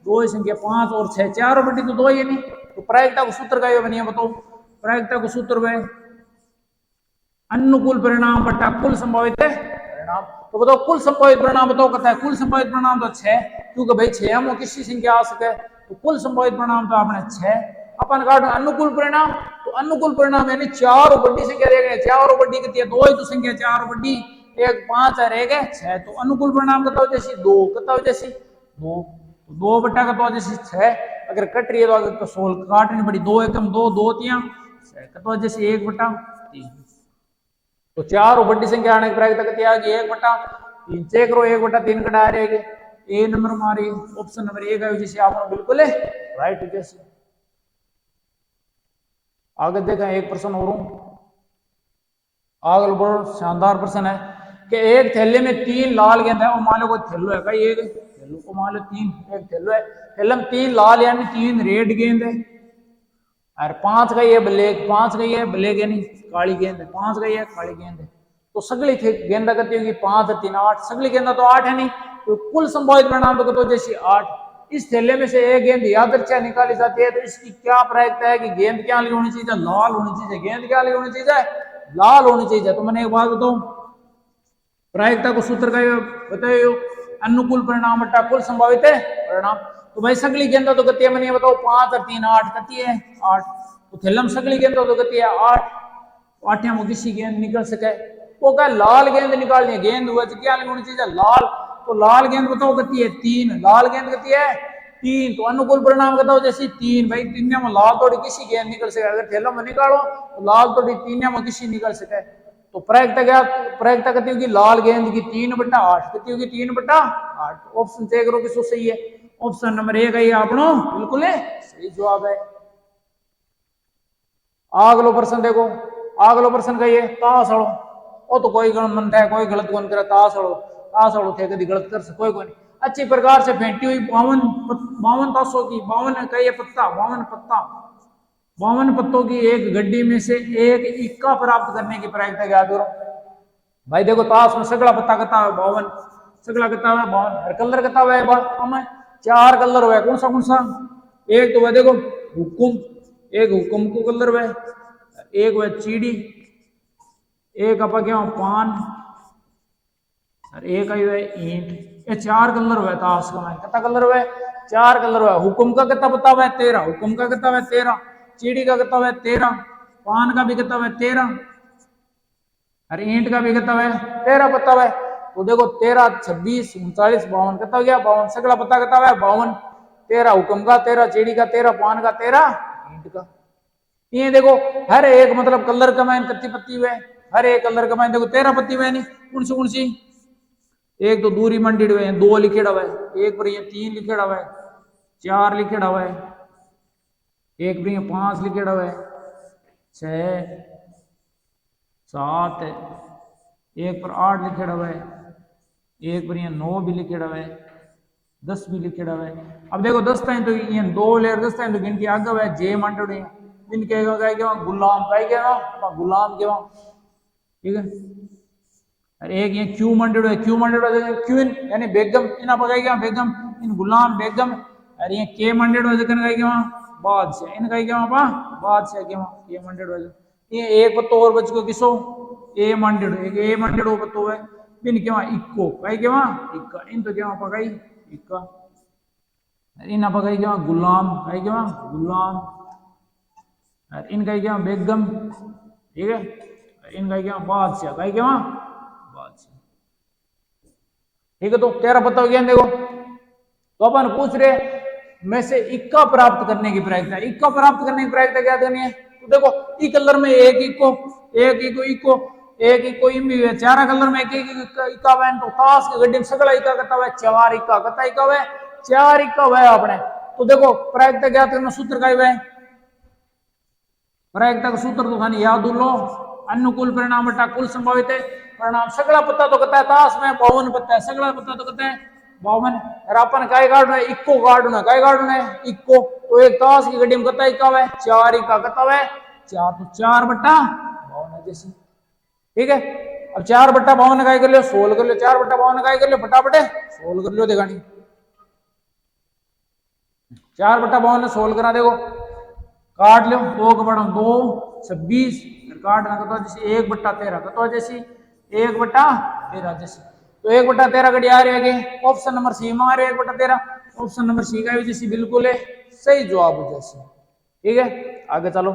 2 ही संख्या 5 और 6, 4 बड़ी तो 2 ही है नहीं। तो प्रायिकता को सूत्र का बनिए बताओ, प्रायिकता को सूत्र में अनुकूल परिणाम बटा कुल संभावित परिणाम। तो बताओ कुल संभावित परिणाम बताओ कहता है कुल संभावित परिणाम तो 6, क्योंकि भाई 6 में किसी संख्या आ सके, तो कुल संभावित परिणाम तो आपने 6 अपन काटो अनुकूल परिणाम। तो अनुकूल परिणाम यानी 4 बड़ी संख्या देख रहे हैं 4 बड़ी कितनी है 2 ही तो संख्या 4 बड़ी 1 5 और 1 6। तो अनुकूल परिणाम कहता हो जैसी 2 कहता हो जैसी 2 बटा कहता हो जैसी 6, अगर कट रही है तो अगर तो 16 काटनी पड़ी 2 एकम 2 2 3 कहता हो जैसे 1/3। तो 4 बड़ी संख्या आने की प्रायिकता कितनी आ गई 1/3। चेक करो 1/3 कटा आ रही है ए नंबर मारी ऑप्शन नंबर 1 है जैसे आपने बिल्कुल राइट जैसे। आगे देखा एक प्रश्न और आगे बहुत शानदार प्रश्न है कि एक थैले में 3 लाल गेंद है और मान लो कोई थैलो है भाई एक थैलो को मान लो 3 एक थैलो है, थैले में 3 लाल यानी 3 रेड गेंद है और 5 गई है ब्लैक, 5 गई है ब्लैक यानी काली गेंद है, 5 गई है काली गेंद है। तो सगली गेंदा करती होगी 5 और 3 8, सगली गेंदा तो 8 है नहीं, तो कुल संभावित परिणाम तो जैसे 8। इस थैले में से एक गेंद यादृच्छा निकाली जाती है, तो इसकी क्या प्रायिकता है कि गेंद क्या होनी चाहिए लाल होनी चाहिए, गेंद क्या होनी चाहिए लाल होनी चाहिए। तो मैंने एक बात बताऊं प्रायिकता को सूत्र का बताइए अनुकूल परिणाम बटा कुल संभावित है परिणाम। तो भाई सगली गेंदा तो गति है मैंने बताओ 5 और 3 8 गति है 8, तो थैलम सगली गेंदा तो गति है 8, आठिया में किसी गेंद निकल सके। वो क्या लाल गेंद निकालनी है, गेंद हुआ क्या होनी चाहिए लाल, तो लाल गेंद बताओ कितनी है 3, लाल गेंद कितनी है 3, तो अनुकूल परिणाम बताओ जैसे 3, भाई 3 में लाल थोड़ी किसी गेंद निकल सके, अगर थैला में निकालो तो लाल थोड़ी 3 में किसी निकल सके। तो प्रायिकता क्या, प्रायिकता कितनी होगी लाल गेंद की 3/8, कितनी होगी 3/8। ऑप्शन चेक करो किसको सही है, ऑप्शन नंबर 1 है आपनो बिल्कुल सही जवाब है। अगलो प्रश्न देखो, अगलो प्रश्न कहिए ताश हड़ो, वो तो कोई गलत मन है, कोई गलत कौन करे, ताश हड़ो थे कभी गलत कर कोई कोई नहीं। अच्छी प्रकार से फेंटी हुई 52 ताशों की 52 कहिए पत्ता 52 पत्ता 52 पत्तों की एक गड्डी में से एक इक्का प्राप्त करने की प्रायिकता ज्ञात करो। भाई देखो ताश में सगला पत्ता कितना है 52, सगला कितना है 52, हर कलर कितना है हमें 4 कलर हुआ, कौन सा एक तो वह देखो हुकुम, एक हुकुम को कलर वह, एक वह चीड़ी, एक अपा क्या पान, और एक आई वह ईंट, ये 4 कलर हुआ ताश का, कितना कलर हुआ 4 कलर हुआ। हुकुम का कितना पता हुआ 13, हुकुम का कितना हुआ 13, चीड़ी का कितना हुआ 13, पान का भी कितना हुआ 13, अरे ईंट का भी कितना हुआ 13 पता हुआ। तो देखो 13 26 39 52 कितना हो गया 52, सगला पता कितना हुआ 52, 13 हुकुम का 13, चीड़ी का 13, पान का 13, ईंट का। ये देखो हर एक मतलब कलर का मैन कितनी पत्ती हुए, हर एक कलर का मैन देखो 13 पत्ती हुए नहीं, कौन सी एक तो दूरी मंडी हुए 2 लिखेड़ा हुआ है, एक पर ये 3 लिखेड़ा हुआ है, 4 लिखेड़ा हुआ है, एक पर ये 5 लिखेड़ा हुआ है, 6 7, एक पर 8 लिखेड़ा हुआ है, एक पर ये 9 भी लिखेड़ा हुआ है, 10 भी लिखेड़ा हुआ है। अब देखो 10 टाइम तो ये 2 लेर 10 टाइम तो गिनती आगे हुआ है, जे मंडे दिन कहेगा गुलाम कहेगा गुलाम के ठीक है। अरे एक ये क्यू मंडेड है, क्यू मंडेड है क्वीन यानी बेगम, इना पकाएगा बेगम, इन गुलाम बेगम। अरे ये के मंडेड है जकन कहेगा बादशाह, इन कहेगा बादशाह के के मंडेड है। ये एक पत्तो और बच को किसो ए मंडेड, एक ए मंडेड हो पत्तो है बिन के इक्को कहे के इक्का, इन तो क्या पकाई इक्का, इन पकाई के गुलाम कहे के गुलाम, इनका क्या बेगम, ठीक है, इनका क्या बादशाह कहे क्या बादशाह, ठीक है। तो 13 पता हो गया देखो। तो अपन पूछ रहे में से इक्का प्राप्त करने की प्रायिकता, इक्का प्राप्त करने की प्रायिकता क्या करनी है, तो देखो ई कलर में एक इक्को, एक इक्को इक्को, एक इक्को इम भी है, 4 कलर में एक इक्का वैन, तो ताश की गड्डी में सगला इक्का करता हुआ 4 इक्का करता इक्का हुआ 4 इक्का हुआ आपने। तो देखो प्रायिकता ज्ञात करना सूत्र का है, प्रायिकता का सूत्र तो खानी याद लो, अनुकूल परिणाम बटा कुल संभावित है परिणाम, सगला पत्ता तो कहता है ताश में 52 पत्ता है, सगला पत्ता तो कहता है 52, और अपन काय काटना है इक्को काटना, काय काटना है इक्को, तो एक ताश की गड्डी में कहता है इक्का है 4 इक्का कहता है 4, तो 4/52 जैसी, ठीक है। अब 4/52 काय कर लो 16 कर लो, 4/52 काय कर लो फटाफट 16 कर लो, देखा नहीं 4/52 16 करा देखो, काट लो 2 का बड़ा 2 26, काटना कतो जैसे 1/13 कतो जैसी 1/13 जैसी, तो 1/13 कड़ी आ रही है, ऑप्शन नंबर सी में आ रही है 1/13, ऑप्शन नंबर सी का जैसी बिल्कुल है सही जवाब हो जैसे, ठीक है। आगे चलो,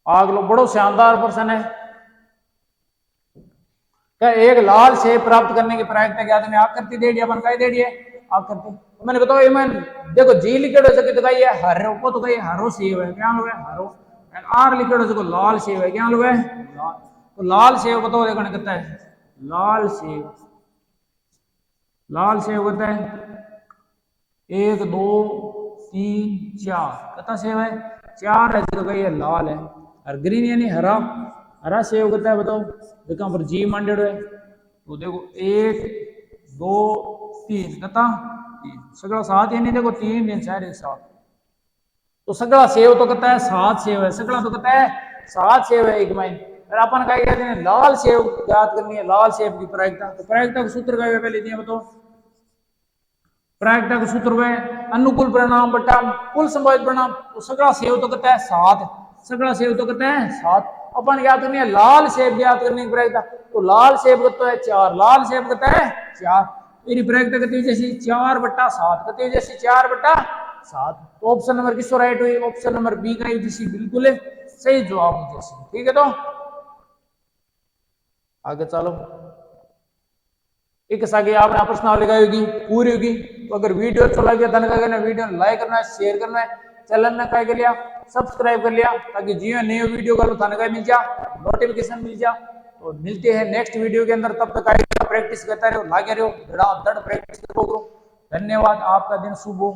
अगलो बड़ो शानदार प्रश्न है, क्या एक लाल सेब प्राप्त करने की प्रायिकता क्या है, आकृति दे दी अपन काय दे दी है आकृति, तो मैंने बताओ मैं देखो जी लिखेड़ हो सके तो कही है हरो को, तो कही हरो सेब है क्या लो है हरो, आर लिखेड़ हो सको लाल सेब है क्या लो है लाल, तो लाल सेब बताओ देखो कितना है, लाल सेब, लाल सेब होता है 1 2 3 4, कितना सेब है 4 है, तो कही है लाल है, और ग्रीन यानी हरा, हरा सेब होता है बताओ देखो पर जी मंडेड है, तो देखो 1 2 3 कितना 3, सगड़ा 7 यानी देखो 3 दिन 4 1 7, तो सगड़ा सेव तो कहता है 7 सेव है, सगड़ा तो कहता है 7 सेव है एक माइन, और अपन क्या कहते हैं लाल सेव याद करनी है, लाल सेव की प्रायिकता, तो प्रायिकता का सूत्र क्या पहले दिया बताओ, प्रायिकता का सूत्र है अनुकूल परिणाम बटा कुल संभावित परिणाम, तो सगड़ा सेव तो कहता है 7, सगड़ा सेव तो कहता है 7, अपन याद करनी है लाल सेब याद करने की प्रायिकता, तो लाल सेब कहता है 4, लाल सेब कहता है 4, मेरी प्रायिकता कहती है जैसी 4/7 कहती है जैसी 4/7, तो ऑप्शन नंबर किसको राइट हुई, ऑप्शन नंबर बी का जैसी बिल्कुल है सही जवाब मुझे सी। ठीक है, तो आगे चलो। एक आगे आपने प्रश्न लगाई होगी, पूरी होगी। तो अगर वीडियो अच्छा लगे तो वीडियो लाइक करना है, शेयर करना है, चैनल ने क्या कर लिया, सब्सक्राइब कर लिया, ताकि जियो नई वीडियो का थाने मिल जा, नोटिफिकेशन मिल जा। तो मिलते हैं नेक्स्ट वीडियो के अंदर, तब तक आएगा प्रैक्टिस करता रहो, लागे रहो, धड़ाधड़ प्रैक्टिस करो। धन्यवाद, आपका दिन शुभ हो।